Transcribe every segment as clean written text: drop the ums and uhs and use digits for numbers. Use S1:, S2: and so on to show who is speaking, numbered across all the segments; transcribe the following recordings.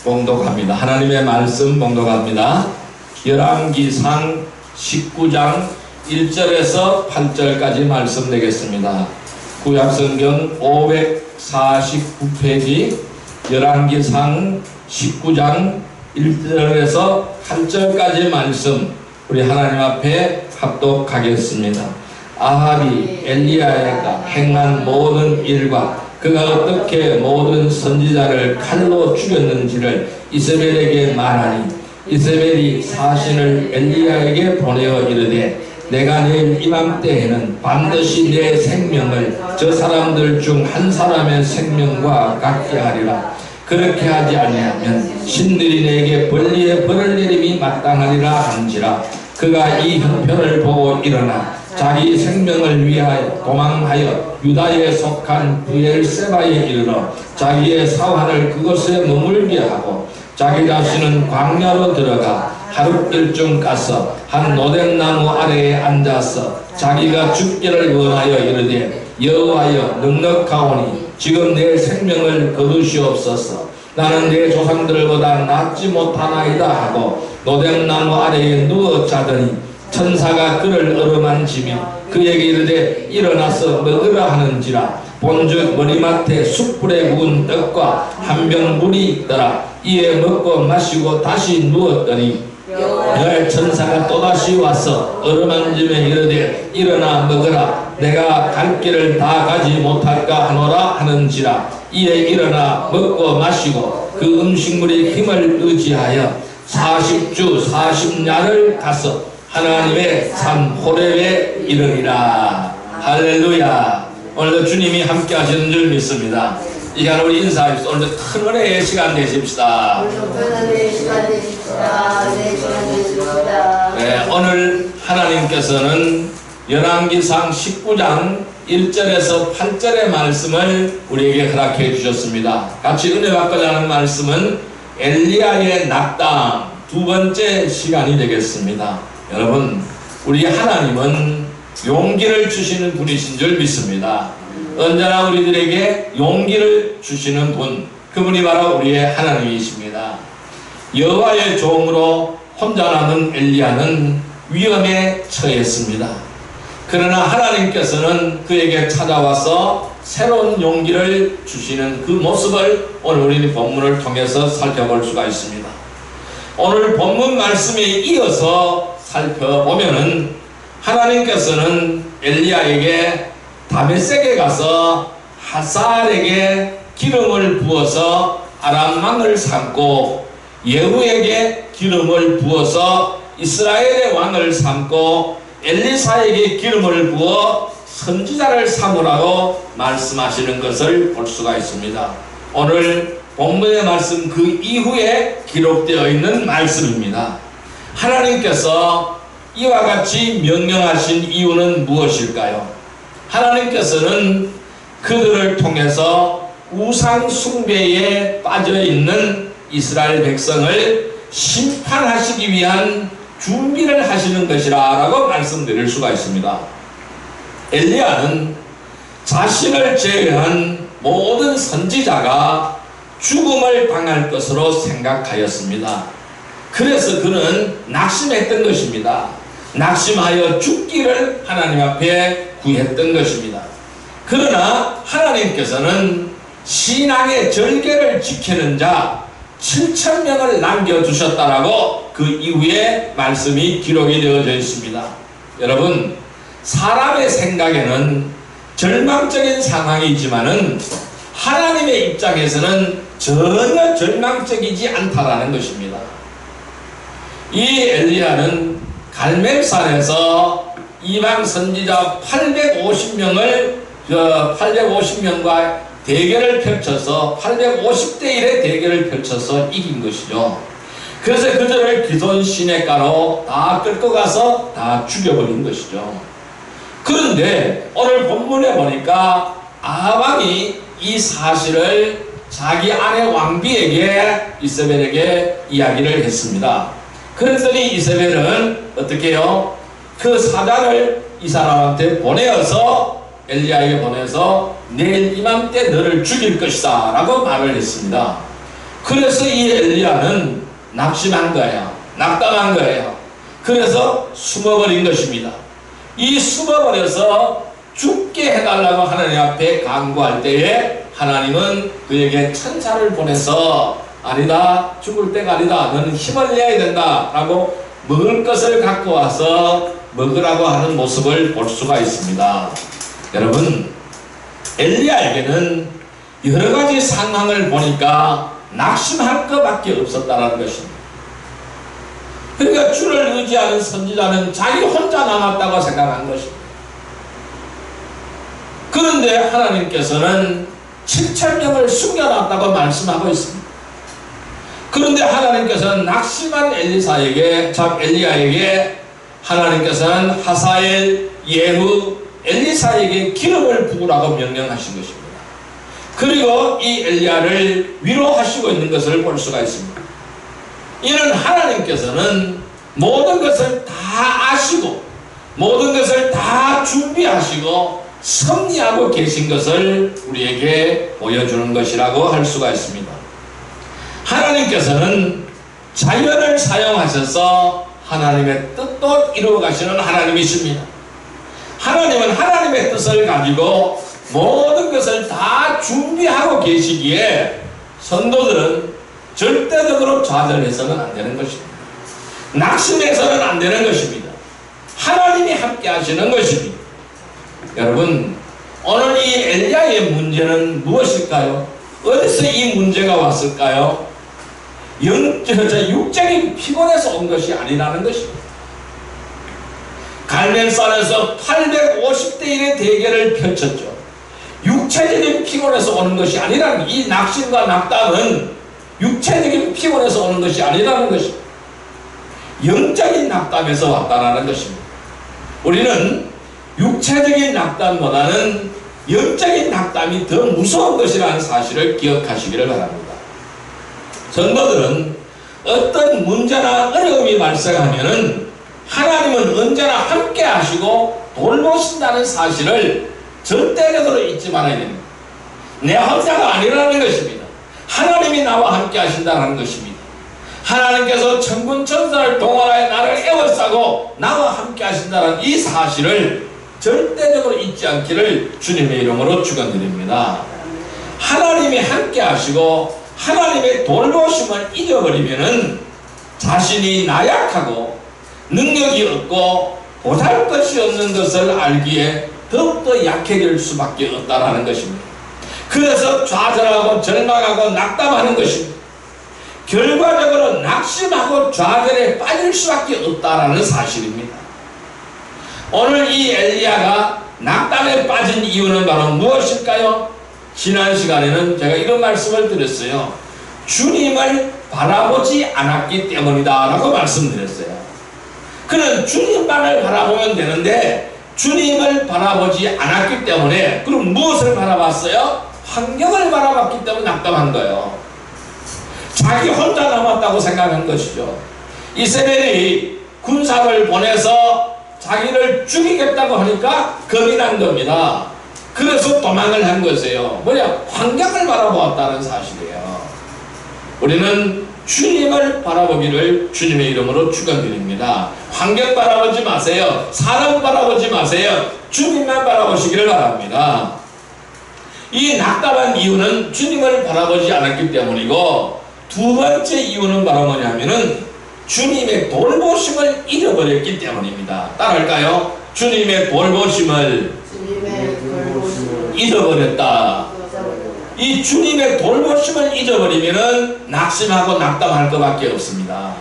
S1: 봉독합니다. 하나님의 말씀 봉독합니다. 열왕기상 19장 1절에서 8절까지 말씀 내겠습니다. 구약성경 549페이지 열왕기상 19장 1절에서 8절까지 말씀 우리 하나님 앞에 합독하겠습니다. 아합이 엘리야가 행한 모든 일과 그가 어떻게 모든 선지자를 칼로 죽였는지를 이세벨에게 말하니 이세벨이 사신을 엘리야에게 보내어 이르되 내가 내일 이맘때에는 반드시 내 생명을 저 사람들 중 한 사람의 생명과 같게 하리라. 그렇게 하지 아니하면 신들이 내게 벌리에 벌을 내림이 마땅하리라 한지라. 그가 이 형편을 보고 일어나 자기 생명을 위하여 도망하여 유다에 속한 브엘세바에 이르러 자기의 사환을 그곳에 머물게 하고 자기 자신은 광야로 들어가 하룻길쯤 가서 한 노뎨나무 아래에 앉아서 자기가 죽기를 원하여 이르되 여호와여 넉넉하오니 지금 내 생명을 거두시옵소서. 나는 내 조상들보다 낫지 못하나이다 하고 노뎨나무 아래에 누워 자더니 천사가 그를 어루만지며 그에게 이르되 일어나서 먹으라 하는지라. 본즉 머리맡에 숯불에 구운 떡과 한 병 물이 있더라. 이에 먹고 마시고 다시 누웠더니 열 천사가 또다시 와서 어루만지며 이르되 일어나 먹으라. 내가 갈 길을 다 가지 못할까 하노라 하는지라. 이에 일어나 먹고 마시고 그 음식물의 힘을 의지하여 40주 40야를 가서 하나님의 산 호렙에 이르리라. 할렐루야. 오늘도 주님이 함께 하시는 줄 믿습니다. 이 시간 우리 인사합시다. 오늘도 큰 은혜의 시간 되십시다. 네, 오늘 하나님께서는 열왕기상 19장 1절에서 8절의 말씀을 우리에게 허락해 주셨습니다. 같이 은혜 받고자 하는 말씀은 엘리야의 낙담 두 번째 시간이 되겠습니다. 여러분, 우리 하나님은 용기를 주시는 분이신 줄 믿습니다. 언제나 우리들에게 용기를 주시는 분, 그분이 바로 우리의 하나님이십니다. 여호와의 종으로 혼자 남은 엘리야는 위험에 처했습니다. 그러나 하나님께서는 그에게 찾아와서 새로운 용기를 주시는 그 모습을 오늘 우리 본문을 통해서 살펴볼 수가 있습니다. 오늘 본문 말씀에 이어서 살펴보면은 하나님께서는 엘리야에게 다메섹에 가서 하사엘에게 기름을 부어서 아람 왕을 삼고 예후에게 기름을 부어서 이스라엘의 왕을 삼고 엘리사에게 기름을 부어 선지자를 삼으라고 말씀하시는 것을 볼 수가 있습니다. 오늘 본문의 말씀 그 이후에 기록되어 있는 말씀입니다. 하나님께서 이와 같이 명령하신 이유는 무엇일까요? 하나님께서는 그들을 통해서 우상 숭배에 빠져있는 이스라엘 백성을 심판하시기 위한 준비를 하시는 것이라 라고 말씀드릴 수가 있습니다. 엘리야는 자신을 제외한 모든 선지자가 죽음을 당할 것으로 생각하였습니다. 그래서 그는 낙심했던 것입니다. 낙심하여 죽기를 하나님 앞에 구했던 것입니다. 그러나 하나님께서는 신앙의 절개를 지키는 자 7,000명을 남겨주셨다라고 그 이후에 말씀이 기록이 되어져 있습니다. 여러분, 사람의 생각에는 절망적인 상황이지만은 하나님의 입장에서는 전혀 절망적이지 않다라는 것입니다. 이 엘리야는 갈멜산에서 이방 선지자 850명과 대결을 펼쳐서 850대 1의 대결을 펼쳐서 이긴 것이죠. 그래서 그들을 기손 시냇가로 다 끌고 가서 다 죽여버린 것이죠. 그런데 오늘 본문에 보니까 아합이 이 사실을 자기 아내 왕비에게 이세벨에게 이야기를 했습니다. 그랬더니 이세벨은 어떻게 해요? 그 사자를 이 사람한테 보내어서 엘리야에게 보내서 내일 이맘때 너를 죽일 것이다 라고 말을 했습니다. 그래서 이 엘리야는 낙심한 거예요. 낙담한 거예요. 그래서 숨어버린 것입니다. 이 숨어버려서 죽게 해달라고 하나님 앞에 간구할 때에 하나님은 그에게 천사를 보내서 아니다, 죽을 때가 아니다, 너는 힘을 내야 된다 라고 먹을 것을 갖고 와서 먹으라고 하는 모습을 볼 수가 있습니다. 여러분, 엘리야에게는 여러가지 상황을 보니까 낙심할 것밖에 없었다는 것입니다. 그러니까 주를 의지하는 선지자는 자기 혼자 남았다고 생각한 것입니다. 그런데 하나님께서는 7,000명을 숨겨놨다고 말씀하고 있습니다. 그런데 하나님께서는 낙심한 엘리야에게 하나님께서는 하사엘, 예후, 엘리사에게 기름을 부으라고 명령하신 것입니다. 그리고 이 엘리야를 위로하시고 있는 것을 볼 수가 있습니다. 이는 하나님께서는 모든 것을 다 아시고 모든 것을 다 준비하시고 섭리하고 계신 것을 우리에게 보여주는 것이라고 할 수가 있습니다. 하나님께서는 자연을 사용하셔서 하나님의 뜻도 이루어 가시는 하나님이십니다. 하나님은 하나님의 뜻을 가지고 모든 것을 다 준비하고 계시기에 성도들은 절대적으로 좌절해서는 안 되는 것입니다. 낙심해서는 안 되는 것입니다. 하나님이 함께 하시는 것입니다. 여러분, 오늘 이 엘리야의 문제는 무엇일까요? 어디서 이 문제가 왔을까요? 육적인 피곤에서 온 것이 아니라는 것입니다. 갈멜산에서 850대 1의 대결을 펼쳤죠. 육체적인 피곤에서 오는 것이 아니라는, 이 낙심과 낙담은 육체적인 피곤에서 오는 것이 아니라는 것입니다. 영적인 낙담에서 왔다라는 것입니다. 우리는 육체적인 낙담보다는 영적인 낙담이 더 무서운 것이라는 사실을 기억하시기를 바랍니다. 성도들은 어떤 문제나 어려움이 발생하면은 하나님은 언제나 함께 하시고 돌보신다는 사실을 절대적으로 잊지 말아야 됩니다. 내 혼자가 아니라는 것입니다. 하나님이 나와 함께 하신다는 것입니다. 하나님께서 천군 천사를 동원하여 나를 에워싸고 나와 함께 하신다는 이 사실을 절대적으로 잊지 않기를 주님의 이름으로 축원드립니다. 하나님이 함께 하시고 하나님의 돌보심을 잊어버리면은 자신이 나약하고 능력이 없고 보잘것이 없는 것을 알기에 더욱더 약해질 수밖에 없다라는 것입니다. 그래서 좌절하고 절망하고 낙담하는 것입니다. 결과적으로 낙심하고 좌절에 빠질 수밖에 없다라는 사실입니다. 오늘 이 엘리야가 낙담에 빠진 이유는 바로 무엇일까요? 지난 시간에는 제가 이런 말씀을 드렸어요. 주님을 바라보지 않았기 때문이다 라고 말씀드렸어요. 그는 주님만을 바라보면 되는데 주님을 바라보지 않았기 때문에, 그럼 무엇을 바라봤어요? 환경을 바라봤기 때문에 낙담한 거예요. 자기 혼자 남았다고 생각한 것이죠. 이스라엘이 군사를 보내서 자기를 죽이겠다고 하니까 겁이 난 겁니다. 그래서 도망을 한 것이에요. 뭐냐? 환경을 바라보았다는 사실이에요. 우리는 주님을 바라보기를 주님의 이름으로 축원드립니다. 환경 바라보지 마세요. 사람 바라보지 마세요. 주님만 바라보시기를 바랍니다. 이 낙담한 이유는 주님을 바라보지 않았기 때문이고, 두 번째 이유는 바로 뭐냐면은 주님의 돌보심을 잊어버렸기 때문입니다. 따라할까요? 주님의 돌보심을 잊어버렸다. 이 주님의 돌보심을 잊어버리면은 낙심하고 낙담할 것밖에 없습니다.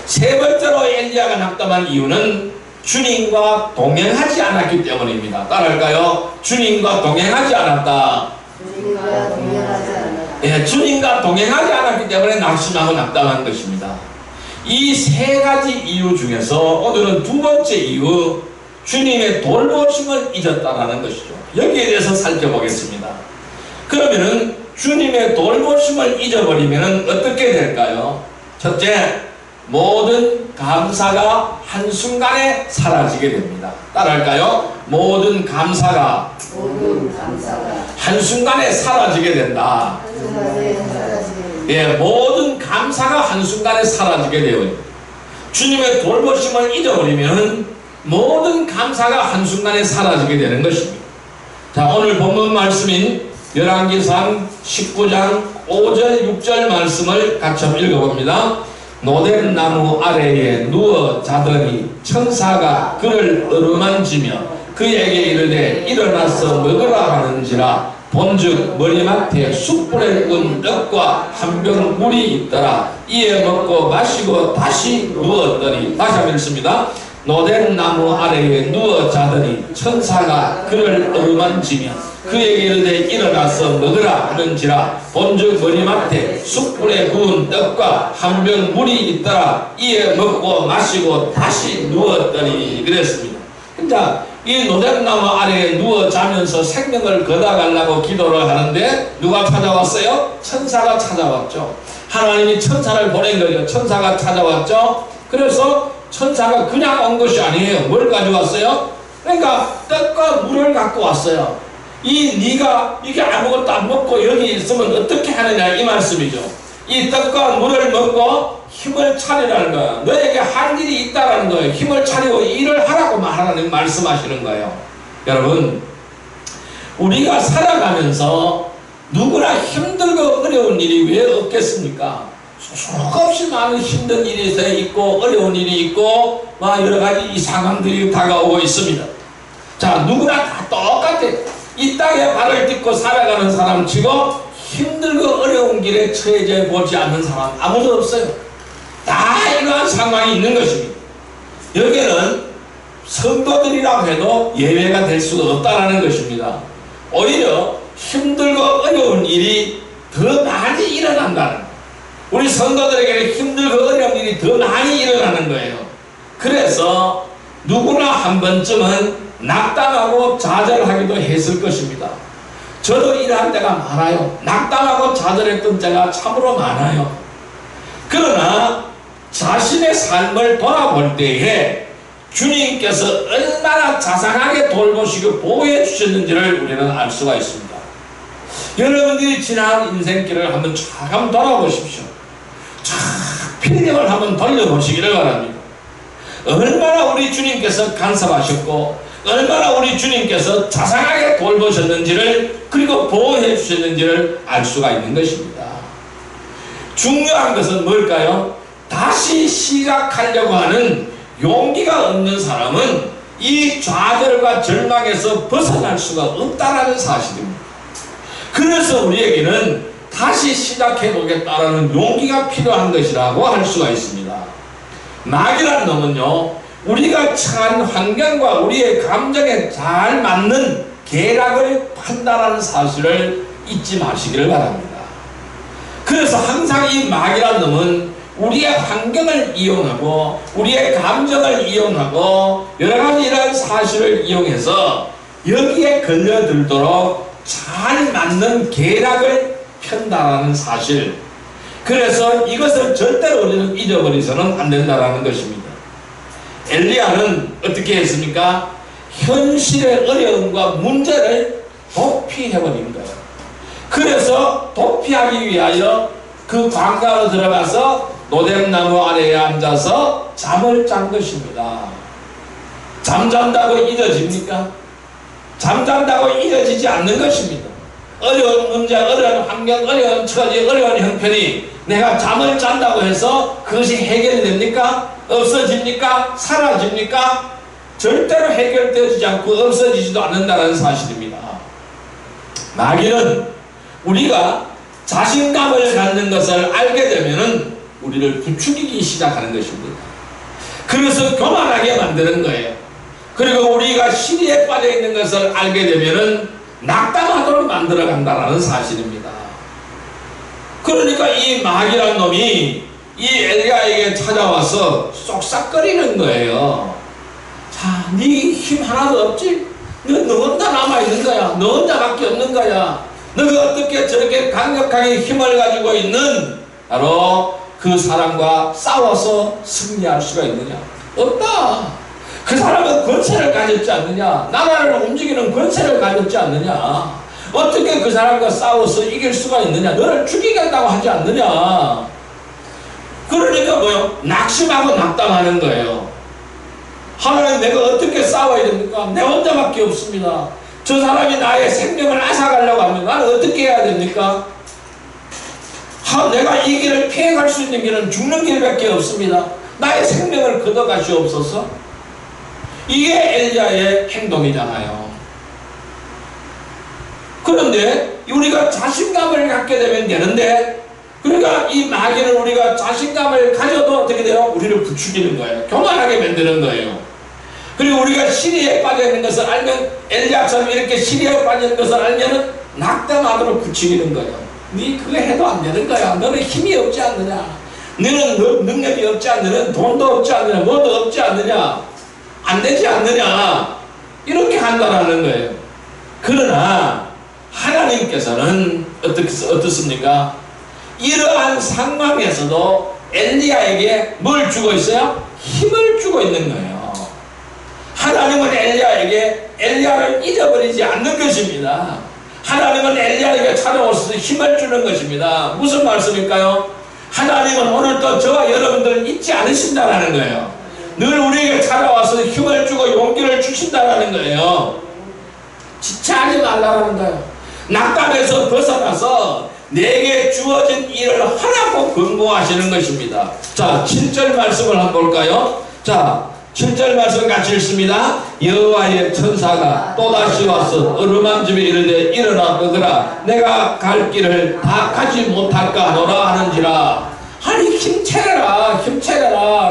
S1: 세 번째로 엘리야가 낙담한 이유는 주님과 동행하지 않았기 때문입니다. 따라할까요? 주님과 동행하지 않았다. 주님과 동행하지 않았기 때문에 낙심하고 낙담한 것입니다. 이 세 가지 이유 중에서 오늘은 두 번째 이유, 주님의 돌보심을 잊었다라는 것이죠. 여기에 대해서 살펴보겠습니다. 그러면은 주님의 돌보심을 잊어버리면 어떻게 될까요? 첫째, 모든 감사가 한순간에 사라지게 됩니다. 따라할까요? 모든 감사가 한순간에 사라지게 된다. 모든 감사가 한순간에 사라지게 되어요. 주님의 돌보심을 잊어버리면 모든 감사가 한순간에 사라지게 되는 것입니다. 자, 오늘 본문 말씀인 열왕기상 19장 5절 6절 말씀을 같이 한번 읽어봅니다. 노된 나무 아래에 누워 자더니 천사가 그를 어루만지며 그에게 이르되 일어나서 먹으라 하는지라 본즉 머리맡에 숯불에 구운 떡과 한 병 물이 있더라. 이에 먹고 마시고 다시 누웠더니, 다시 한번 읽습니다. 노된 나무 아래에 누워 자더니 천사가 그를 어루만지며 그에게 이르되 일어나서 먹으라 하는지라 본즉 머리맡에 숯불에 구운 떡과 한 병 물이 있더라. 이에 먹고 마시고 다시 누웠더니 그랬습니다. 그러니까 이 노잣나무 아래에 누워 자면서 생명을 걷어가려고 기도를 하는데 누가 찾아왔어요? 천사가 찾아왔죠. 하나님이 천사를 보낸 거죠. 천사가 찾아왔죠. 그래서 천사가 그냥 온 것이 아니에요. 뭘 가져왔어요? 그러니까 떡과 물을 갖고 왔어요. 네가 이게 아무것도 안 먹고 여기 있으면 어떻게 하느냐 이 말씀이죠. 이 떡과 물을 먹고 힘을 차리라는 거예요. 너에게 할 일이 있다라는 거예요. 힘을 차리고 일을 하라고 하나님 말씀하시는 거예요. 여러분, 우리가 살아가면서 누구나 힘들고 어려운 일이 왜 없겠습니까? 수없이 많은 힘든 일이 있고 어려운 일이 있고 여러 가지 이 상황들이 다가오고 있습니다. 자, 누구나 다 똑같아. 이 땅에 발을 딛고 살아가는 사람 치고 힘들고 어려운 길에 처해져 보지 않는 사람 아무도 없어요. 다 이러한 상황이 있는 것입니다. 여기는 성도들이라고 해도 예외가 될 수가 없다는 것입니다. 오히려 힘들고 어려운 일이 더 많이 일어난다는 거예요. 우리 성도들에게는 힘들고 어려운 일이 더 많이 일어나는 거예요. 그래서 누구나 한 번쯤은 낙담하고 좌절하기도 했을 것입니다. 저도 일할 때가 많아요. 낙담하고 좌절했던 때가 참으로 많아요. 그러나 자신의 삶을 돌아볼 때에 주님께서 얼마나 자상하게 돌보시고 보호해 주셨는지를 우리는 알 수가 있습니다. 여러분들이 지난 인생길을 한번 쫙 한번 돌아보십시오. 쫙 필름을 한번 돌려보시기를 바랍니다. 얼마나 우리 주님께서 간섭하셨고 얼마나 우리 주님께서 자상하게 돌보셨는지를 그리고 보호해 주셨는지를 알 수가 있는 것입니다. 중요한 것은 뭘까요? 다시 시작하려고 하는 용기가 없는 사람은 이 좌절과 절망에서 벗어날 수가 없다는 사실입니다. 그래서 우리에게는 다시 시작해 보겠다라는 용기가 필요한 것이라고 할 수가 있습니다. 마귀란 놈은요, 우리가 처한 환경과 우리의 감정에 잘 맞는 계략을 판단하는 사실을 잊지 마시기를 바랍니다. 그래서 항상 이 마귀란 놈은 우리의 환경을 이용하고 우리의 감정을 이용하고 여러가지 이런 사실을 이용해서 여기에 걸려들도록 잘 맞는 계략을 편다라는 사실, 그래서 이것을 절대로 우리는 잊어버리서는 안 된다는 것입니다. 엘리야는 어떻게 했습니까? 현실의 어려움과 문제를 도피해버린 거예요. 그래서 도피하기 위하여 그 광야로 들어가서 노뎀나무 아래에 앉아서 잠을 잔 것입니다. 잠잔다고 잊어집니까? 잠잔다고 잊어지지 않는 것입니다. 어려운 문제, 어려운 환경, 어려운 처지, 어려운 형편이 내가 잠을 잔다고 해서 그것이 해결이 됩니까? 없어집니까? 사라집니까? 절대로 해결되어지지 않고 없어지지도 않는다는 사실입니다. 마귀는 우리가 자신감을 갖는 것을 알게 되면은 우리를 부추기기 시작하는 것입니다. 그래서 교만하게 만드는 거예요. 그리고 우리가 시리에 빠져 있는 것을 알게 되면은 낙담하도록 만들어 간다는 사실입니다. 그러니까 이 마귀란 놈이 이 엘리야에게 찾아와서 쏙싹거리는 거예요. 자, 네 힘 하나도 없지? 너 혼자 남아있는 거야. 너 혼자밖에 없는 거야. 너가 어떻게 저렇게 강력하게 힘을 가지고 있는 바로 그 사람과 싸워서 승리할 수가 있느냐? 없다. 그 사람은 권세를 가졌지 않느냐? 나라를 움직이는 권세를 가졌지 않느냐? 어떻게 그 사람과 싸워서 이길 수가 있느냐? 너를 죽이겠다고 하지 않느냐? 그러니까 뭐요? 낙심하고 낙담하는 거예요. 하나님, 내가 어떻게 싸워야 됩니까? 내 혼자밖에 없습니다. 저 사람이 나의 생명을 앗아가려고 하면 나는 어떻게 해야 됩니까? 내가 이 길을 피해갈 수 있는 길은 죽는 길밖에 없습니다. 나의 생명을 걷어가시옵소서. 이게 엘리야의 행동이잖아요. 그런데 우리가 자신감을 갖게 되면 되는데, 그러니까 이 마귀는 우리가 자신감을 가져도 어떻게 돼요? 우리를 부추기는 거예요. 교만하게 만드는 거예요. 그리고 우리가 시리에 빠져 있는 것을 알면, 엘리야처럼 이렇게 시리에 빠져 있는 것을 알면은 낙담하도록 부추기는 거예요. 네 그거 해도 안 되는 거야. 너는 힘이 없지 않느냐? 너는 능력이 없지 않느냐? 너는 돈도 없지 않느냐? 뭐도 없지 않느냐? 안 되지 않느냐? 이렇게 한다라는 거예요. 그러나 하나님께서는 어떻습니까? 이러한 상황에서도 엘리야에게 뭘 주고 있어요? 힘을 주고 있는 거예요. 하나님은 엘리야를 잊어버리지 않는 것입니다. 하나님은 엘리야에게 찾아오셔서 힘을 주는 것입니다. 무슨 말씀일까요? 하나님은 오늘도 저와 여러분들을 잊지 않으신다라는 거예요. 늘 우리에게 찾아와서 힘을 주고 용기를 주신다라는 거예요. 지체하지 말라는 거예요. 낙담에서 벗어나서 내게 주어진 일을 하라고 권고하시는 것입니다. 자, 7절 말씀을 한번 볼까요? 자, 7절 말씀 같이 읽습니다. 여호와의 천사가 또다시 와서 어루만짐에 이르되 일어나 먹으라. 내가 갈 길을 다 가지 못할까 하노라 하는지라. 아니, 힘차려라,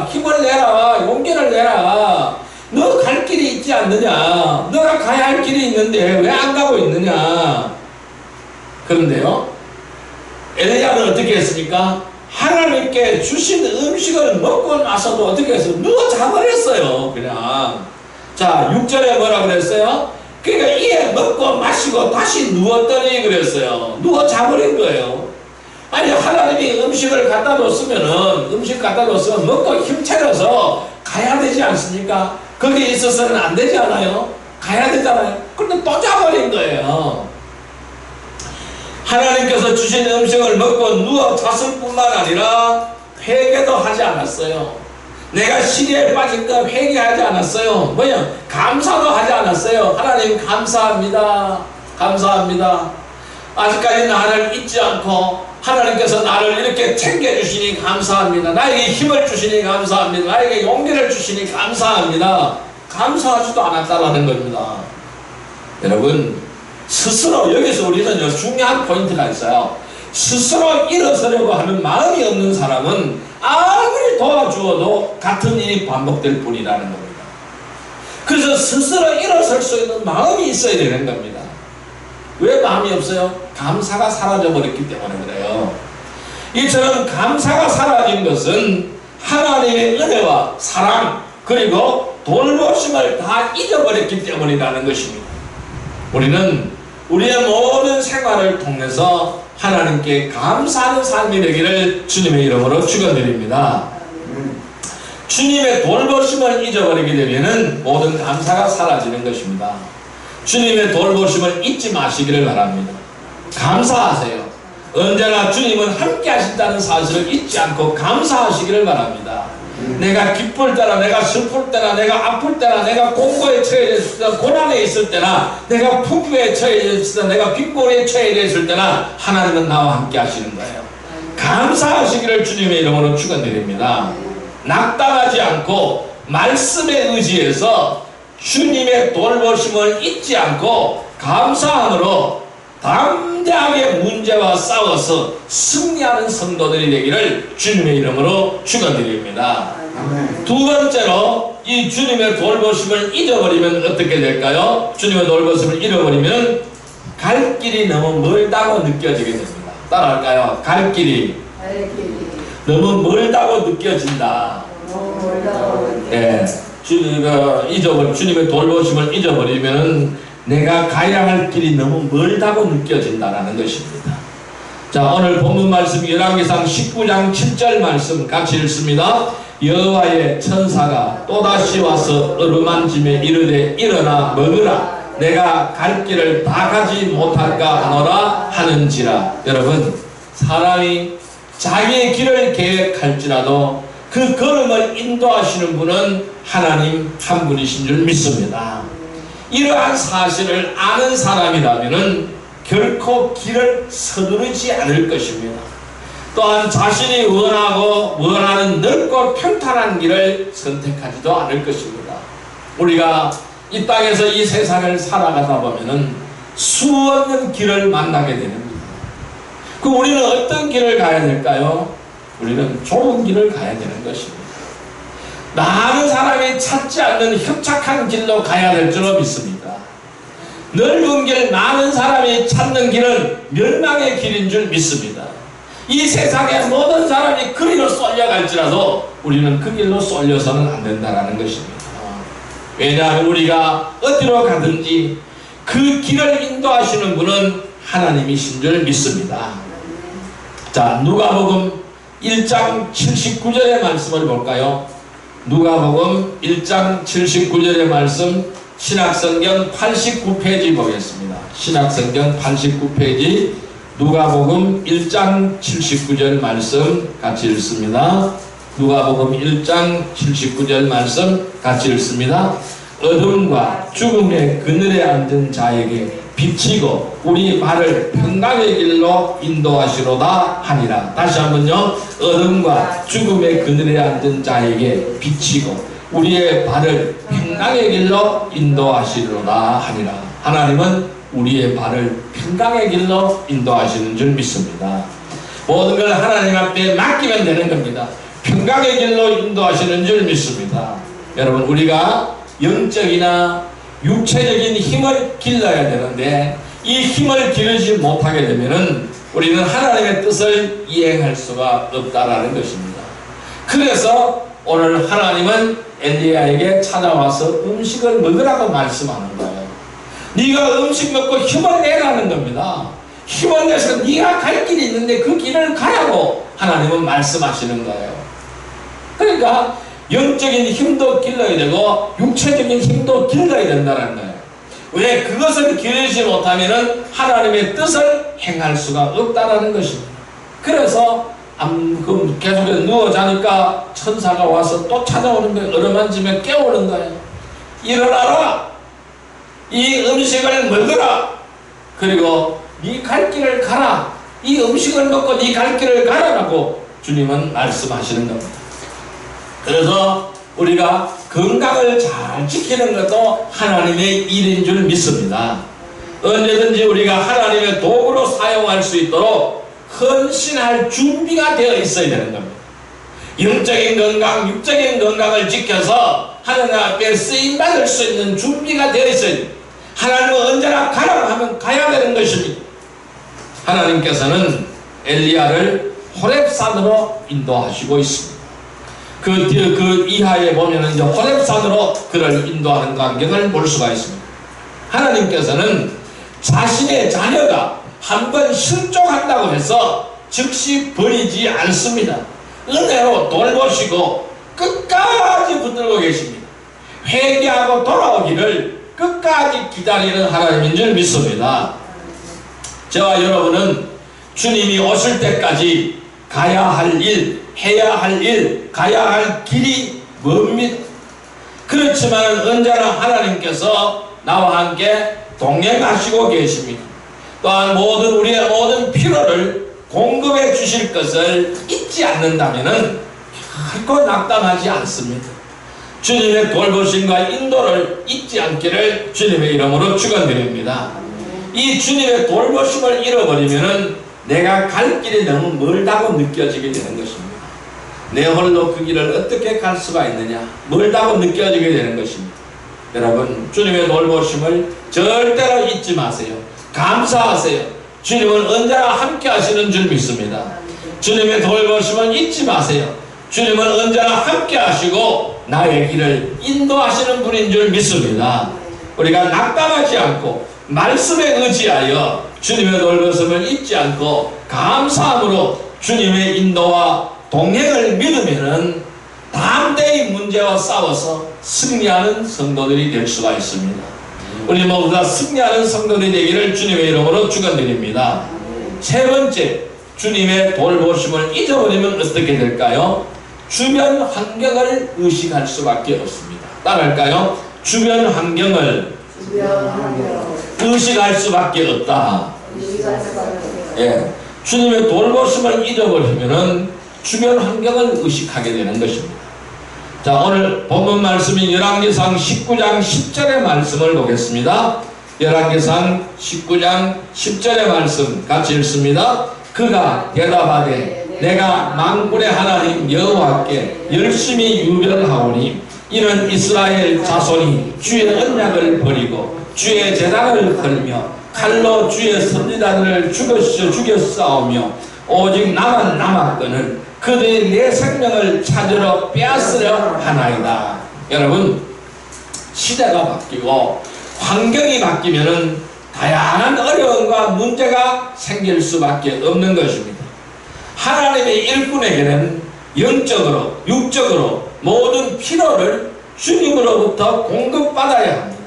S1: 힘을 내라, 용기를 내라. 너 갈 길이 있지 않느냐? 너가 가야 할 길이 있는데 왜 안 가고 있느냐? 그런데요, 엘리야는 어떻게 했습니까? 하나님께 주신 음식을 먹고 나서도 어떻게 했어요? 누워 자버렸어요, 그냥. 자, 6절에 뭐라 그랬어요? 그러니까 이에 먹고 마시고 다시 누웠더니 그랬어요. 누워 자버린 거예요. 아니, 하나님이 음식을 갖다 놓으면은, 먹고 힘차려서 가야 되지 않습니까? 거기에 있어서는 안 되지 않아요? 가야 되잖아요. 그런데 또 자버린 거예요. 하나님께서 주신 음식을 먹고 누워 잤을 뿐만 아니라 회개도 하지 않았어요. 내가 시리에 빠진 거 회개하지 않았어요. 뭐냐? 감사도 하지 않았어요. 하나님 감사합니다. 감사합니다. 아직까지 나를 잊지 않고 하나님께서 나를 이렇게 챙겨주시니 감사합니다. 나에게 힘을 주시니 감사합니다. 나에게 용기를 주시니 감사합니다. 감사하지도 않았다라는 겁니다. 여러분, 스스로, 여기서 우리는 중요한 포인트가 있어요. 스스로 일어서려고 하는 마음이 없는 사람은 아무리 도와주어도 같은 일이 반복될 뿐이라는 겁니다. 그래서 스스로 일어설 수 있는 마음이 있어야 되는 겁니다. 왜 마음이 없어요? 감사가 사라져버렸기 때문에 그래요. 이처럼 감사가 사라진 것은 하나님의 은혜와 사랑 그리고 돌보심을 다 잊어버렸기 때문이라는 것입니다. 우리는 우리의 모든 생활을 통해서 하나님께 감사하는 삶이 되기를 주님의 이름으로 축원드립니다. 주님의 돌보심을 잊어버리게 되면 모든 감사가 사라지는 것입니다. 주님의 돌보심을 잊지 마시기를 바랍니다. 감사하세요. 언제나 주님은 함께 하신다는 사실을 잊지 않고 감사하시기를 바랍니다. 내가 기쁠 때나 내가 슬플 때나 내가 아플 때나 내가 공고에 처해 있을 때나 고난에 있을 때나 내가 풍부에 처해 있을 때나 내가 빈곤에 처해 있을 때나 하나님은 나와 함께 하시는 거예요. 감사하시기를 주님의 이름으로 축원드립니다. 낙담하지 않고 말씀에 의지해서 주님의 돌보심을 잊지 않고 감사함으로 담대하게 문제와 싸워서 승리하는 성도들이 되기를 주님의 이름으로 축원드립니다. 두 번째로 이 주님의 돌보심을 잊어버리면 어떻게 될까요? 주님의 돌보심을 잃어버리면 갈 길이 너무 멀다고 느껴지게 됩니다. 따라할까요? 갈 길이 너무 멀다고 느껴진다. 네, 주님의 돌보심을 잊어버리면 내가 가야 할 길이 너무 멀다고 느껴진다는 것입니다. 자, 오늘 본문 말씀 열왕기상 19장 7절 말씀 같이 읽습니다. 여호와의 천사가 또다시 와서 어루만짐에 이르되 일어나 먹으라. 내가 갈 길을 다 가지 못할까 하노라 하는지라. 여러분, 사람이 자기의 길을 계획할지라도 그 걸음을 인도하시는 분은 하나님 한 분이신 줄 믿습니다. 이러한 사실을 아는 사람이라면 결코 길을 서두르지 않을 것입니다. 또한 자신이 원하는 넓고 평탄한 길을 선택하지도 않을 것입니다. 우리가 이 땅에서 이 세상을 살아가다 보면은 수없는 길을 만나게 됩니다. 그럼 우리는 어떤 길을 가야 될까요? 우리는 좁은 길을 가야 되는 것입니다. 많은 사람이 찾지 않는 협착한 길로 가야 될 줄로 믿습니다. 넓은 길, 많은 사람이 찾는 길은 멸망의 길인 줄 믿습니다. 이 세상의 모든 사람이 그 길로 쏠려갈지라도 우리는 그 길로 쏠려서는 안 된다는 것입니다. 왜냐하면 우리가 어디로 가든지 그 길을 인도하시는 분은 하나님이신 줄 믿습니다. 자, 누가복음 1장 79절의 말씀을 볼까요? 누가복음 1장 79절의 말씀, 신약성경 89페이지 보겠습니다. 신약성경 89페이지 누가복음 1장 79절 말씀 같이 읽습니다. 누가복음 1장 79절 말씀 같이 읽습니다. 어둠과 죽음의 그늘에 앉은 자에게 비치고 우리 발을 평강의 길로 인도하시로다 하니라. 다시 한번요. 어둠과 죽음의 그늘에 앉은 자에게 비치고 우리의 발을 평강의 길로 인도하시리로다 하니라. 하나님은 우리의 발을 평강의 길로 인도하시는 줄 믿습니다. 모든 걸 하나님 앞에 맡기면 되는 겁니다. 평강의 길로 인도하시는 줄 믿습니다. 여러분, 우리가 영적이나 육체적인 힘을 길러야 되는데 이 힘을 기르지 못하게 되면은 우리는 하나님의 뜻을 이행할 수가 없다라는 것입니다. 그래서 오늘 하나님은 엘리야에게 찾아와서 음식을 먹으라고 말씀하는 거예요. 네가 음식 먹고 힘을 내라는 겁니다. 힘을 내서 네가 갈 길이 있는데 그 길을 가라고 하나님은 말씀하시는 거예요. 그러니까 영적인 힘도 길러야 되고 육체적인 힘도 길러야 된다는 거예요. 왜? 그것을 기르지 못하면 하나님의 뜻을 행할 수가 없다는 것입니다. 그래서 계속해서 누워 자니까 천사가 와서 또 찾아오는 거예요. 어루만지면 깨우는 거예요. 일어나라! 이 음식을 먹으라! 그리고 네 갈 길을 가라! 이 음식을 먹고 네 갈 길을 가라라고 주님은 말씀하시는 겁니다. 그래서 우리가 건강을 잘 지키는 것도 하나님의 일인 줄 믿습니다. 언제든지 우리가 하나님의 도구로 사용할 수 있도록 헌신할 준비가 되어 있어야 되는 겁니다. 영적인 건강, 육적인 건강을 지켜서 하나님 앞에 쓰임받을 수 있는 준비가 되어 있어야 됩니다. 하나님은 언제나 가라고 하면 가야 되는 것입니다. 하나님께서는 엘리야를 호렙산으로 인도하시고 있습니다. 그 이하에 보면은 이제 호렙산으로 그를 인도하는 광경을 볼 수가 있습니다. 하나님께서는 자신의 자녀가 한번 실족한다고 해서 즉시 버리지 않습니다. 은혜로 돌보시고 끝까지 붙들고 계십니다. 회개하고 돌아오기를 끝까지 기다리는 하나님인 줄 믿습니다. 저와 여러분은 주님이 오실 때까지 가야 할 일, 해야 할 일, 가야 할 길이 뭡니다. 그렇지만 언제나 하나님께서 나와 함께 동행하시고 계십니다. 또한 우리의 모든 필요를 공급해 주실 것을 잊지 않는다면 결코 낙담하지 않습니다. 주님의 돌보심과 인도를 잊지 않기를 주님의 이름으로 축원드립니다. 이 주님의 돌보심을 잃어버리면 내가 갈 길이 너무 멀다고 느껴지게 되는 것입니다. 내 홀로 그 길을 어떻게 갈 수가 있느냐, 멀다고 느껴지게 되는 것입니다. 여러분, 주님의 돌보심을 절대로 잊지 마세요. 감사하세요. 주님은 언제나 함께 하시는 줄 믿습니다. 주님의 돌보심을 잊지 마세요. 주님은 언제나 함께 하시고 나의 길을 인도하시는 분인 줄 믿습니다. 우리가 낙담하지 않고 말씀에 의지하여 주님의 돌보심을 잊지 않고 감사함으로 주님의 인도와 동행을 믿으면은 담대히 문제와 싸워서 승리하는 성도들이 될 수가 있습니다. 우리 모두 다 승리하는 성도들이 되기를 주님의 이름으로 축원드립니다. 세 번째, 주님의 돌보심을 잊어버리면 어떻게 될까요? 주변 환경을 의식할 수밖에 없습니다. 따라할까요? 주변 환경을 의식할 수밖에 없다. 예, 주님의 돌보심을 잊어버리면 주변 환경을 의식하게 되는 것입니다. 자, 오늘 본문 말씀인 열왕기상 19장 10절의 말씀을 보겠습니다. 열왕기상 19장 10절의 말씀 같이 읽습니다. 그가 대답하되 내가 만군의 하나님 여호와께 열심히 유별하오니 이는 이스라엘 자손이 주의 언약을 버리고 주의 제단을 걸며 칼로 주의 선지자들을 죽였사오며 오직 나만 남았거늘 그들이 내 생명을 찾으러 빼앗으려 하나이다. 여러분, 시대가 바뀌고 환경이 바뀌면은 다양한 어려움과 문제가 생길 수밖에 없는 것입니다. 하나님의 일꾼에게는 영적으로 육적으로 모든 필요를 주님으로부터 공급받아야 합니다.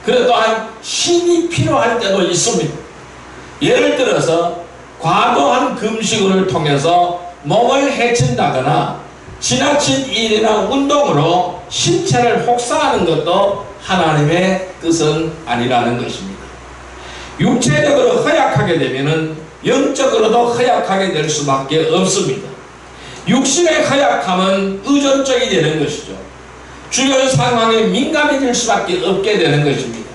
S1: 그래 또한 힘이 필요할 때도 있습니다. 예를 들어서 과도한 금식을 통해서 몸을 해친다거나 지나친 일이나 운동으로 신체를 혹사하는 것도 하나님의 뜻은 아니라는 것입니다. 육체적으로 허약하게 되면 영적으로도 허약하게 될 수밖에 없습니다. 육신의 허약함은 의존적이 되는 것이죠. 주변 상황에 민감해질 수밖에 없게 되는 것입니다.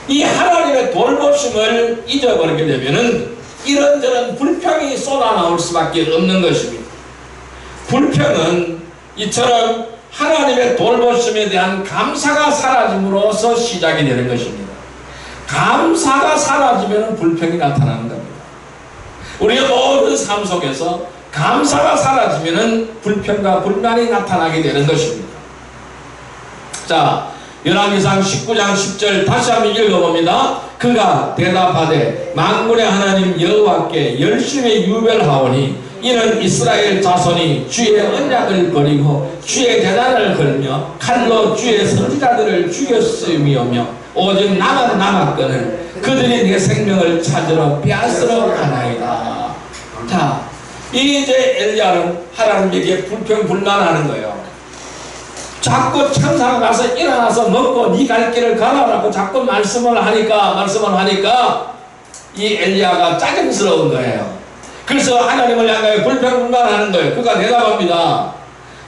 S1: 이 하나님의 돌보심을 잊어버리게 되면 이런저런 불평이 쏟아나올 수밖에 없는 것입니다. 불평은 이처럼 하나님의 돌보심에 대한 감사가 사라짐으로써 시작이 되는 것입니다. 감사가 사라지면 불평이 나타나는 겁니다. 우리의 모든 삶 속에서 감사가 사라지면 불평과 불만이 나타나게 되는 것입니다. 자, 열왕기상 19장 10절 다시 한번 읽어봅니다. 그가 대답하되 만군의 하나님 여호와께 열심히 유별하오니 이는 이스라엘 자손이 주의 언약을 버리고 주의 제단을 걸며 칼로 주의 선지자들을 죽였으며 오직 나만 남았거늘 그들이 내 생명을 찾으러 빼앗으러 가나이다. 자, 이제 엘리야는 하나님에게 불평불만하는 거예요. 자꾸 천사가 가서 일어나서 먹고 네 갈 길을 가라라고 자꾸 말씀을 하니까 이 엘리야가 짜증스러운 거예요. 그래서 하나님을 향하여 불평불만하는 거예요. 그가 대답합니다.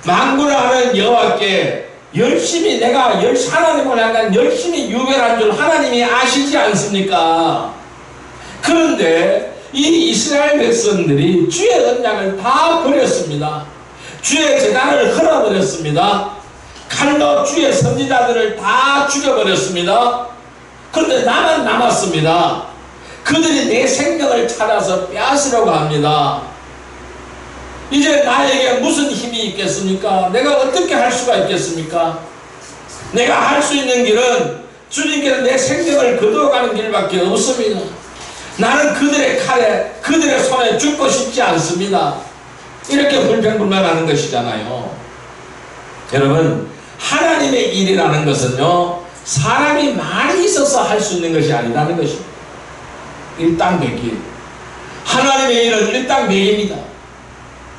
S1: 만군을 하는 여호와께 열심히 내가 하나님을 향해 열심히 유별한 줄 하나님이 아시지 않습니까? 그런데 이 이스라엘 백성들이 주의 언약을 다 버렸습니다. 주의 제단을 헐어버렸습니다. 칼로 주의 선지자들을 다 죽여버렸습니다. 그런데 나만 남았습니다. 그들이 내 생명을 찾아서 빼앗으려고 합니다. 이제 나에게 무슨 힘이 있겠습니까? 내가 어떻게 할 수가 있겠습니까? 내가 할 수 있는 길은 주님께서 내 생명을 거두어가는 길밖에 없습니다. 나는 그들의 칼에 그들의 손에 죽고 싶지 않습니다. 이렇게 불평불만하는 것이잖아요. 여러분, 하나님의 일이라는 것은요 사람이 많이 있어서 할 수 있는 것이 아니라는 것입니다. 일당백일. 하나님의 일은 일당백입니다.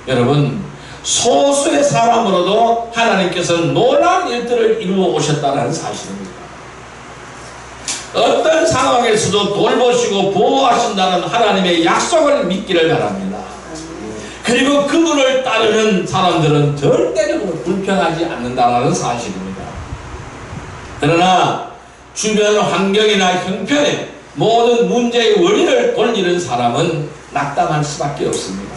S1: 여러분, 소수의 사람으로도 하나님께서는 놀라운 일들을 이루어 오셨다는 사실입니다. 어떤 상황에서도 돌보시고 보호하신다는 하나님의 약속을 믿기를 바랍니다. 그리고 그분을 따르는 사람들은 절대적으로 불평하지 않는다는 사실입니다. 그러나 주변 환경이나 형편에 모든 문제의 원인을 돌리는 사람은 낙담할 수밖에 없습니다.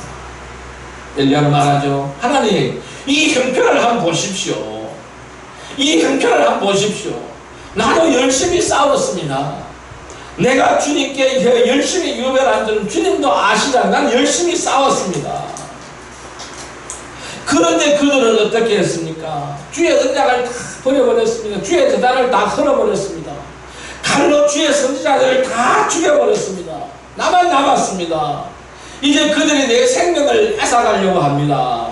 S1: 엘리야는 말하죠. 하나님, 이 형편을 한번 보십시오. 이 형편을 한번 보십시오. 나도 열심히 싸웠습니다. 내가 주님께 열심히 유별한 줄 주님도 아시잖아요. 난 열심히 싸웠습니다. 그런데 그들은 어떻게 했습니까? 주의 언약을 다 버려버렸습니다. 주의 제단을 다 헐어버렸습니다. 칼로 주의 선지자들을 다 죽여버렸습니다. 나만 남았습니다. 이제 그들이 내 생명을 앗아가려고 합니다.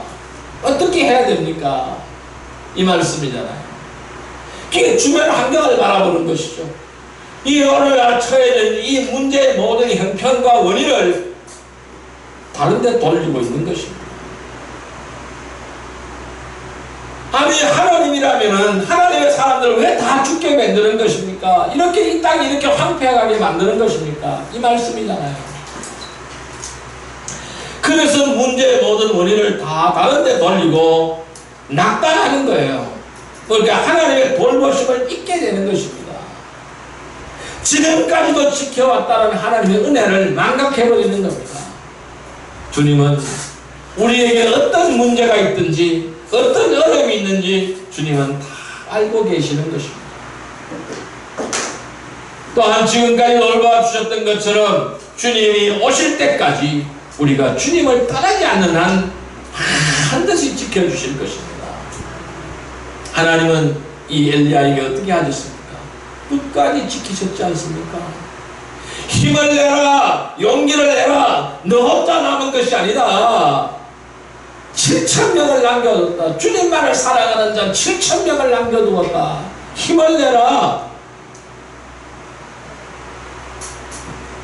S1: 어떻게 해야 됩니까? 이 말씀이잖아요. 주변 환경을 바라보는 것이죠. 이 오늘날 처해진 이 문제의 모든 형편과 원인을 다른 데 돌리고 있는 것입니다. 아니 하나님이라면 하나님의 사람들을 왜 다 죽게 만드는 것입니까? 이렇게 이 땅이 이렇게 황폐하게 만드는 것입니까? 이 말씀이잖아요. 그래서 문제의 모든 원인을 다 다른 데 돌리고 낙담하는 거예요. 그러니까 하나님의 돌보심을 잊게 되는 것입니다. 지금까지도 지켜왔다는 하나님의 은혜를 망각해버리는 겁니다. 주님은 우리에게 어떤 문제가 있든지 어떤 어려움이 있는지 주님은 다 알고 계시는 것입니다. 또한 지금까지 돌봐주셨던 것처럼 주님이 오실 때까지 우리가 주님을 떠나지 않는 한 반드시 지켜주실 것입니다. 하나님은 이 엘리야에게 어떻게 하셨습니까? 끝까지 지키셨지 않습니까? 힘을 내라, 용기를 내라, 너 혼자 남은 것이 아니다. 7,000명을 남겨뒀다. 주님만을 사랑하는 자 7,000명을 남겨두었다. 힘을 내라.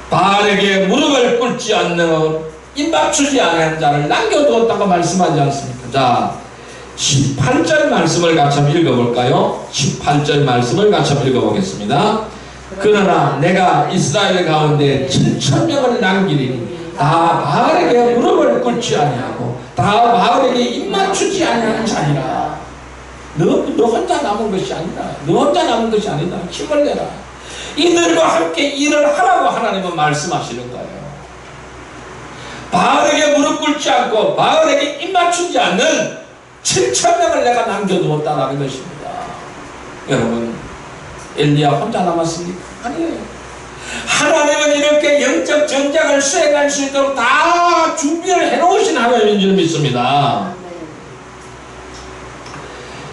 S1: 바알에게 무릎을 꿇지 않는 입맞추지 않은 자를 남겨두었다고 말씀하지 않습니까? 자, 18절 말씀을 같이 한번 읽어볼까요? 18절 말씀을 같이 한번 읽어보겠습니다. 그러나 내가 이스라엘 가운데 7,000명을 남기리니 다 바알에게 무릎을 꿇지 아니하고 다 바알에게 입맞추지 아니하는 자니라. 너 혼자 남은 것이 아니다. 너 혼자 남은 것이 아니다. 힘을 내라. 이들과 함께 일을 하라고 하나님은 말씀하시는 거예요. 바알에게 무릎 꿇지 않고 바알에게 입맞추지 않는 7,000명을 내가 남겨두었다라는 것입니다. 여러분, 엘리야 혼자 남았습니까? 아니에요. 하나님은 이렇게 영적 전쟁을 수행할 수 있도록 다 준비를 해놓으신 하나님인 줄 믿습니다.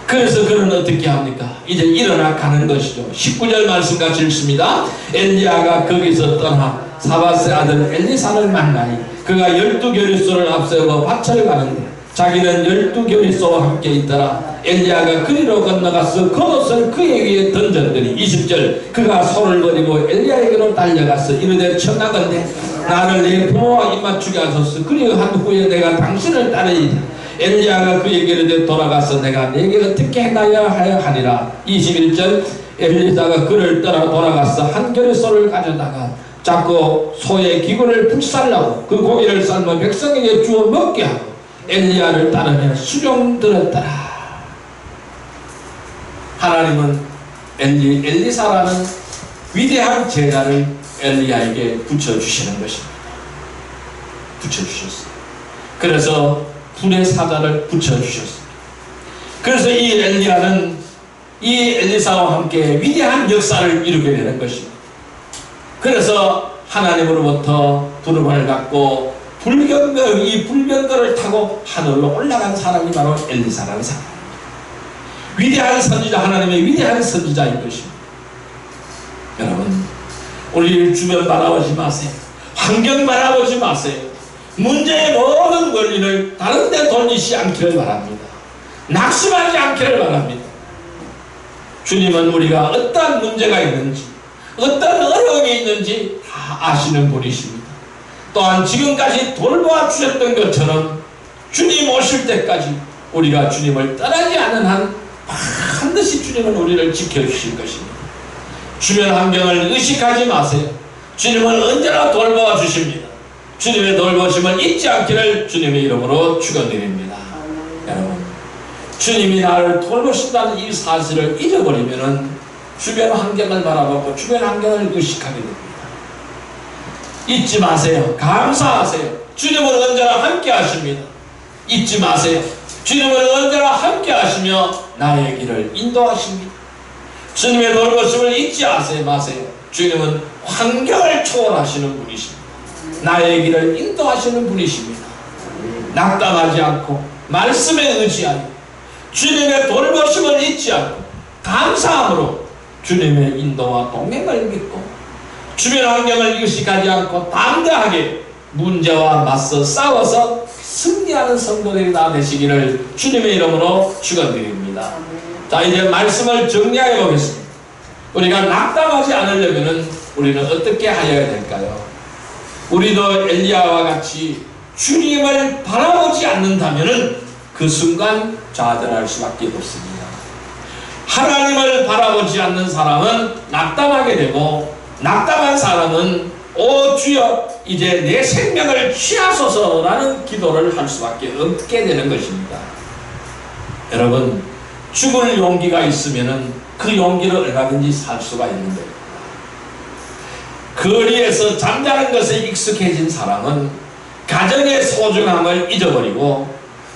S1: 그래서 그는 어떻게 합니까? 이제 일어나 가는 것이죠. 19절 말씀 같이 읽습니다. 엘리야가 거기서 떠나 사밧의 아들 엘리사를 만나니 그가 12교리소를 앞세우고 밭을 가는데 자기는 12교리소와 함께 있더라. 엘리야가 그리로 건너가서 겉옷을 그의 위에 던졌더니 20절 그가 손을 버리고 엘리야에게로 달려가서 이르되 청하건대 나를 내 부모와 입맞추게 하소서. 그리한 후에 내가 당신을 따르리라. 엘리야가 그에게 돌아가서 내가 내게 어떻게 행하여 하니라. 21절 엘리사가 그를 떠나 돌아가서 한 교리소를 가져다가 잡고 소의 기근을 불살라고 그 고기를 삶아 백성에게 주어 먹게 하고 엘리야를 따르며 수종 들었더라. 하나님은 엘리사라는 위대한 제자를 엘리야에게 붙여주시는 것입니다. 붙여주셨어요. 그래서 불의 사자를 붙여주셨습니다. 그래서 이 엘리야는 이 엘리사와 함께 위대한 역사를 이루게 되는 것입니다. 그래서 하나님으로부터 부름을 받고 이 불병거를 타고 하늘로 올라간 사람이 바로 엘리사라는 사람입니다. 위대한 선지자, 하나님의 위대한 선지자인 것입니다. 여러분, 우리 주변 바라보지 마세요. 환경 바라보지 마세요. 문제의 모든 원인을 다른 데 돌리지 않기를 바랍니다. 낙심하지 않기를 바랍니다. 주님은 우리가 어떤 문제가 있는지 어떤 어려움이 있는지 다 아시는 분이십니다. 또한 지금까지 돌보아 주셨던 것처럼 주님 오실 때까지 우리가 주님을 떠나지 않는 한 반드시 주님은 우리를 지켜주실 것입니다. 주변 환경을 의식하지 마세요. 주님은 언제나 돌보아 주십니다. 주님의 돌보심을 잊지 않기를 주님의 이름으로 축원드립니다. 여러분, 주님이 나를 돌보신다는 이 사실을 잊어버리면은 주변 환경을 바라보고 주변 환경을 의식하게 됩니다. 잊지 마세요. 감사하세요. 주님은 언제나 함께 하십니다. 잊지 마세요. 주님은 언제나 함께 하시며 나의 길을 인도하십니다. 주님의 돌보심을 잊지 마세요. 주님은 환경을 초월하시는 분이십니다. 나의 길을 인도하시는 분이십니다. 낙담하지 않고 말씀에 의지하여 주님의 돌보심을 잊지 않고 감사함으로 주님의 인도와 동행을 믿고 주변 환경을 의식하지 않고 담대하게 문제와 맞서 싸워서 승리하는 성도들이 다 되시기를 주님의 이름으로 축원드립니다. 자, 이제 말씀을 정리해 보겠습니다. 우리가 낙담하지 않으려면 우리는 어떻게 하여야 될까요? 우리도 엘리야와 같이 주님을 바라보지 않는다면 그 순간 좌절할 수밖에 없습니다. 하나님을 바라보지 않는 사람은 낙담하게 되고, 낙담한 사람은 오 주여 이제 내 생명을 취하소서라는 기도를 할 수밖에 없게 되는 것입니다. 여러분, 죽을 용기가 있으면 그 용기를 얼마든지 살 수가 있는 겁니다. 거리에서 잠자는 것에 익숙해진 사람은 가정의 소중함을 잊어버리고,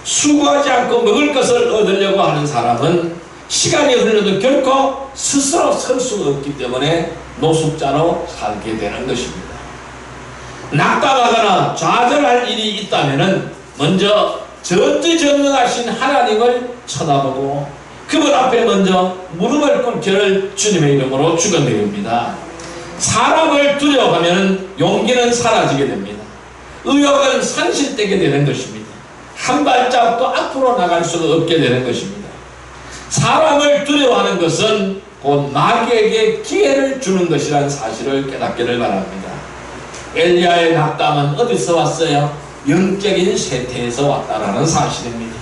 S1: 수고하지 않고 먹을 것을 얻으려고 하는 사람은 시간이 흘러도 결코 스스로 설 수가 없기 때문에 노숙자로 살게 되는 것입니다. 낙담하거나 좌절할 일이 있다면 먼저 전지전능하신 하나님을 쳐다보고 그분 앞에 먼저 무릎을 꿇기를 주님의 이름으로 축원드립니다. 사람을 두려워하면 용기는 사라지게 됩니다. 의욕은 산실되게 되는 것입니다. 한 발짝도 앞으로 나갈 수가 없게 되는 것입니다. 사람을 두려워하는 것은 곧 마귀에게 기회를 주는 것이라는 사실을 깨닫기를 바랍니다. 엘리야의 낙담은 어디서 왔어요? 영적인 쇠퇴에서 왔다라는 사실입니다.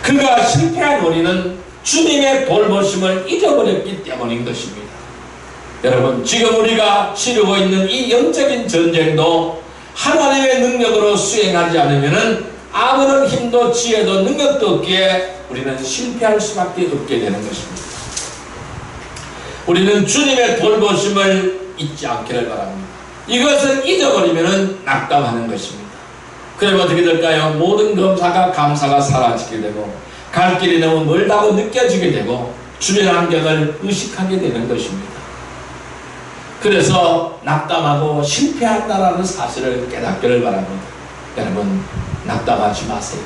S1: 그가 실패한 원인은 주님의 돌보심을 잊어버렸기 때문인 것입니다. 여러분, 지금 우리가 치르고 있는 이 영적인 전쟁도 하나님의 능력으로 수행하지 않으면 아무런 힘도 지혜도 능력도 없기에 우리는 실패할 수밖에 없게 되는 것입니다. 우리는 주님의 돌보심을 잊지 않기를 바랍니다. 이것을 잊어버리면 낙담하는 것입니다. 그러면 어떻게 될까요? 모든 검사가 감사가 사라지게 되고, 갈 길이 너무 멀다고 느껴지게 되고, 주변 환경을 의식하게 되는 것입니다. 그래서 낙담하고 실패한다라는 사실을 깨닫기를 바랍니다. 여러분, 낙담하지 마세요.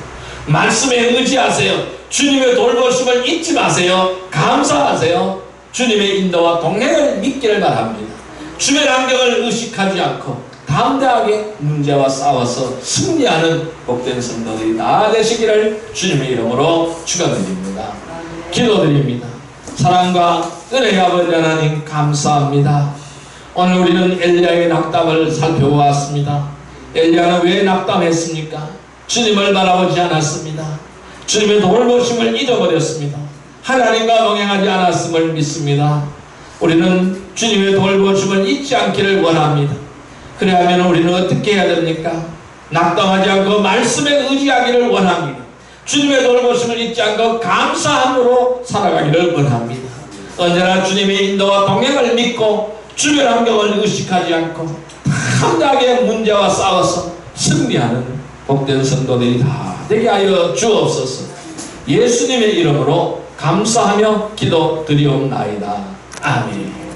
S1: 말씀에 의지하세요. 주님의 돌보심을 잊지 마세요. 감사하세요. 주님의 인도와 동행을 믿기를 바랍니다. 주변 환경을 의식하지 않고 담대하게 문제와 싸워서 승리하는 복된 성도들이 다 되시기를 주님의 이름으로 축원드립니다. 기도드립니다. 사랑과 은혜의 아버지 하나님, 감사합니다. 오늘 우리는 엘리야의 낙담을 살펴보았습니다. 엘리야는 왜 낙담했습니까? 주님을 바라보지 않았습니다. 주님의 돌보심을 잊어버렸습니다. 하나님과 동행하지 않았음을 믿습니다. 우리는 주님의 돌보심을 잊지 않기를 원합니다. 그래야면 우리는 어떻게 해야 됩니까? 낙담하지 않고 말씀에 의지하기를 원합니다. 주님의 돌보심을 잊지 않고 감사함으로 살아가기를 원합니다. 언제나 주님의 인도와 동행을 믿고 주변 환경을 의식하지 않고 담대하게 문제와 싸워서 승리하는 복된 성도들이 다 되게 하여 주옵소서. 예수님의 이름으로 감사하며 기도드리옵나이다. 아멘.